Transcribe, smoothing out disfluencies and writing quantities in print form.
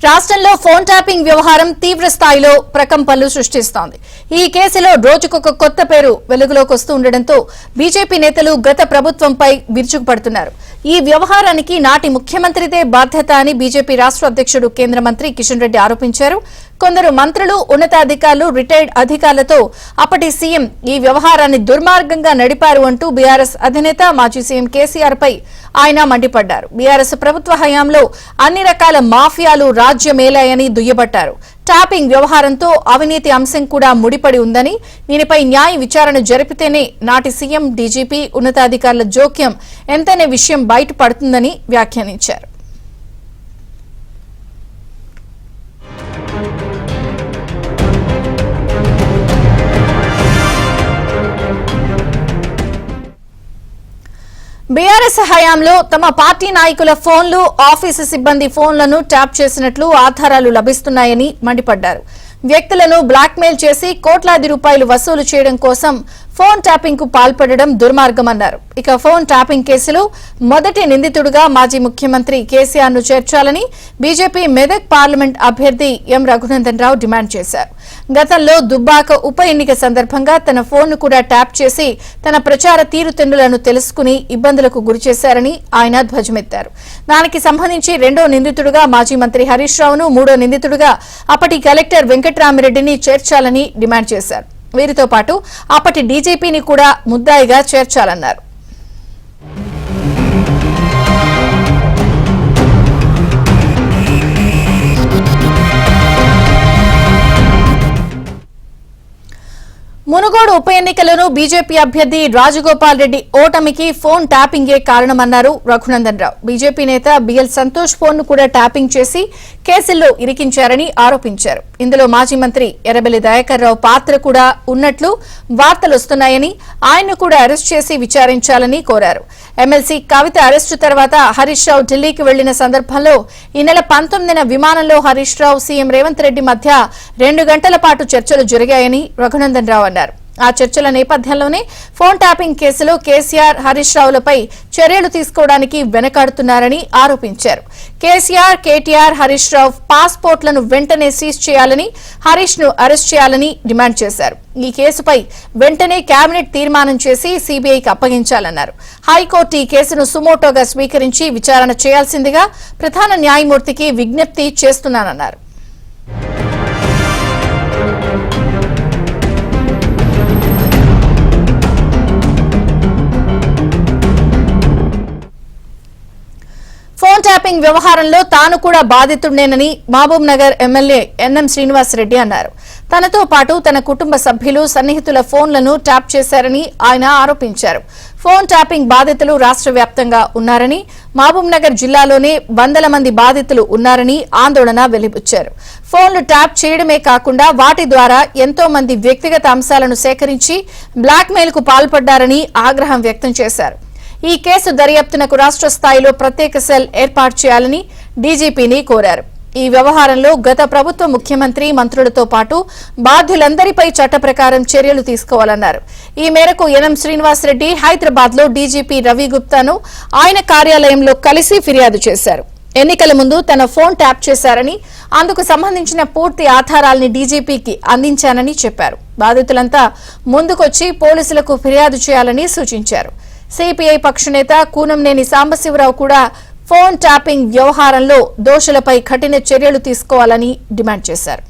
రాష్ట్రంలో phone tapping వ్యవహారం తీవ్ర స్థాయిలో ప్రకంపనలు సృష్టిస్తోంది. ఈ కేసులో రోజుకొక కొత్త పేరు వెలుగులోకి వస్తుండటంతో బీజేపీ నేతలు గత ప్రభుత్వంపై విరుచుకుపడుతున్నారు. ఈ వ్యవహారానికి నాటి ముఖ్యమంత్రిదే బాధ్యత అని బీజేపీ రాష్ట్ర అధ్యక్షుడు కేంద్ర మంత్రి కిషన్ రెడ్డి ఆరోపించారు. కొందరు మంత్రులు, ఉన్నతాధికారులు, రిటైర్డ్ అధికారులతో అప్పటి సీఎం ఈ వ్యవహారాన్ని దుర్మార్గంగా నడిపారు అంటూ బీఆర్ఎస్ అధినేత మాజీ సీఎం కేసీఆర్ పై ఆయన మండిపడ్డారు. బీఆర్ఎస్ ప్రభుత్వ హయాంలో అన్ని రకాల మాఫియాలు రాజ్యమేలాయని దుయ్యబట్టారు. ట్యాపింగ్ వ్యవహారంతో అవినీతి అంశం కూడా ముడిపడి ఉందని, దీనిపై న్యాయ విచారణ జరిపితేనే నాటి సీఎం, డీజీపీ, ఉన్నతాధికారుల జోక్యం ఎంతనే విషయం బయటపడుతుందని వ్యాఖ్యానించారు. బీఆర్ఎస్ హయాంలో తమ పార్టీ నాయకుల ఫోన్లు, ఆఫీసు సిబ్బంది ఫోన్లను ట్యాప్ చేసినట్లు ఆధారాలు లభిస్తున్నాయని మండిపడ్డారు. వ్యక్తులను బ్లాక్మెయిల్ చేసి కోట్లాది రూపాయలు వసూలు చేయడం కోసం ఫోన్ ట్యాపింగ్ కు పాల్పడడం దుర్మార్గమన్నారు. ఇక ఫోన్ ట్యాపింగ్ కేసులో మొదటి నిందితుడిగా మాజీ ముఖ్యమంత్రి కేసీఆర్ ను చేర్చాలని బీజేపీ మెదక్ పార్లమెంట్ అభ్యర్థి ఎం రఘునందన్ రావు డిమాండ్ చేశారు. గతంలో దుబ్బాక ఉప ఎన్నిక సందర్భంగా తన ఫోన్ ను కూడా ట్యాప్ చేసి తన ప్రచార తీరుతెన్నులను తెలుసుకుని ఇబ్బందులకు గురిచేశారని ఆయన ధ్వజమెత్తారు. దానికి సంబంధించి రెండో నిందితుడిగా మాజీ మంత్రి హరీష్ రావును, మూడో నిందితుడిగా అప్పటి కలెక్టర్ వెంకట్రామిరెడ్డిని చేర్చాలని డిమాండ్ చేశారు. వీరితో పాటు అప్పటి డీజీపీని కూడా ముద్దాయిగా చేర్చాలన్నారు. మునుగోడు ఉప ఎన్నికలను బీజేపీ అభ్యర్థి రాజగోపాల్ రెడ్డి ఓటమికి ఫోన్ ట్యాపింగే కారణమన్నారు రఘునందన్ రావు. బీజేపీ నేత బిఎల్ సంతోష్ ఫోన్ ను కూడా ట్యాపింగ్ చేసి కేసుల్లో ఇరికించారని ఆరోపించారు. ఇందులో మాజీ మంత్రి ఎర్రబెల్లి దయాకర్ రావు పాత్ర కూడా ఉన్నట్లు వార్తలొస్తున్నాయని, ఆయన్ను కూడా అరెస్ట్ చేసి విచారించాలని కోరారు. ఎమ్మెల్సీ కవిత అరెస్టు తర్వాత హరీష్ రావు ఢిల్లీకి వెళ్లిన సందర్భంలో ఈ నెల 19న విమానంలో హరీష్ రావు, సీఎం రేవంత్ రెడ్డి మధ్య 2 గంటల పాటు చర్చలు జరిగాయని రఘునందన్ రావు అన్నారు. ఆ చర్చల నేపథ్యంలోనే ఫోన్ ట్యాపింగ్ కేసులో కేసీఆర్, హరీష్ రావులపై చర్యలు తీసుకోవడానికి వెనకాడుతున్నారని ఆరోపించారు. కేసీఆర్, కేటీఆర్, హరీష్ రావు పాస్పోర్ట్లను వెంటనే సీజ్ చేయాలని, హరీష్ ను అరెస్ట్ చేయాలని డిమాండ్ చేశారు. ఈ కేసుపై వెంటనే కేబినెట్ తీర్మానం చేసి సీబీఐకి అప్పగించాలన్నారు. హైకోర్టు ఈ కేసును సుమోటోగా స్వీకరించి విచారణ చేయాల్సిందిగా ప్రధాన న్యాయమూర్తికి విజ్ఞప్తి చేస్తున్నానన్నారు. ఫోన్ ట్యాపింగ్ వ్యవహారంలో తాను కూడా బాధితుడేనని మహబూబ్ నగర్ ఎమ్మెల్యే ఎన్ఎం శ్రీనివాస్ రెడ్డి అన్నారు. తనతో పాటు తన కుటుంబ సభ్యులు, సన్నిహితుల ఫోన్లను ట్యాప్ చేశారని ఆయన ఆరోపించారు. ఫోన్ ట్యాపింగ్ బాధితులు రాష్ట్ర వ్యాప్తంగా ఉన్నారని, మహబూబ్ నగర్ జిల్లాలోనే వందల మంది బాధితులు ఉన్నారని ఆందోళన వెలిబుచ్చారు. ఫోన్లు ట్యాప్ చేయడమే కాకుండా వాటి ద్వారా ఎంతో మంది వ్యక్తిగత అంశాలను సేకరించి బ్లాక్మెయిల్ కు పాల్పడ్డారని ఆగ్రహం వ్యక్తం చేశారు. ఈ కేసు దర్యాప్తునకు రాష్ట్ర స్థాయిలో ప్రత్యేక సెల్ ఏర్పాటు చేయాలని డీజీపీని కోరారు. ఈ వ్యవహారంలో గత ప్రభుత్వ ముఖ్యమంత్రి, మంత్రులతో పాటు బాధ్యులందరిపై చట్ట ప్రకారం చర్యలు తీసుకోవాలన్నారు. ఈ మేరకు ఎన్ఎం శ్రీనివాస్ రెడ్డి హైదరాబాద్ లో డీజీపీ రవి గుప్తాను ఆయన కార్యాలయంలో కలిసి ఫిర్యాదు చేశారు. ఎన్నికల ముందు తన ఫోన్ ట్యాప్ చేశారని, అందుకు సంబంధించిన పూర్తి ఆధారాల్ని డీజీపీకి అందించానని చెప్పారు. బాధితులంతా ముందుకొచ్చి పోలీసులకు ఫిర్యాదు చేయాలని సూచించారు. సిపిఐ పక్షనేత కూనంనేని సాంబశివరావు కూడా ఫోన్ ట్యాపింగ్ వ్యవహారంలో దోషులపై కఠిన చర్యలు తీసుకోవాలని డిమాండ్ చేశారు.